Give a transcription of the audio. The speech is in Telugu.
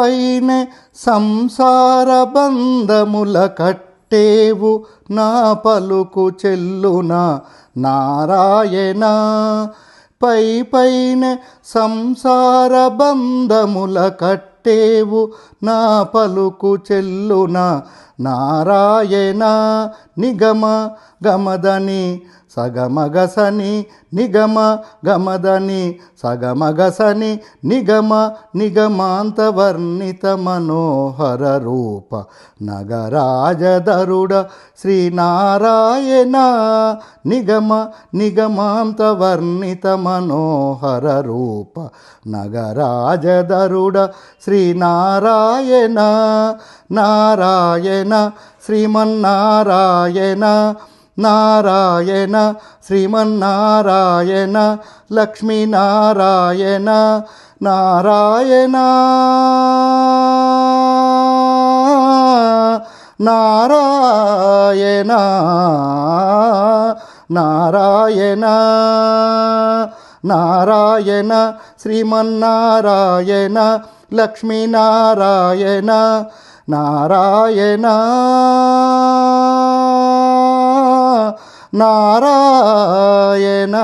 పైనే సంసార బంధముల కట్టేవు నా పలుకు చెల్లునా నారాయణ. పైనే సంసార బంధముల కట్టేవు నా పలుకు చెల్లునా నారాయణ. నిగమ గమదని సగమగసని నిగమ గమదని సగమగసని నిగమ నిగమాంతవర్ణిత మనోహర రూప నగరాజధరుడ శ్రీనారాయణ. నిగమ నిగమాంతవర్ణిత మనోహర రూప నగరాజధరుడ శ్రీనారాయణ. నారాయణ శ్రీమన్నారాయణ నారాయణ శ్రీమన్నారాయణ లక్ష్మీనారాయణ నారాయణ. నారాయణ నారాయణ నారాయణ శ్రీమన్నారాయణ లక్ష్మీనారాయణ నారాయణ. నారాయణ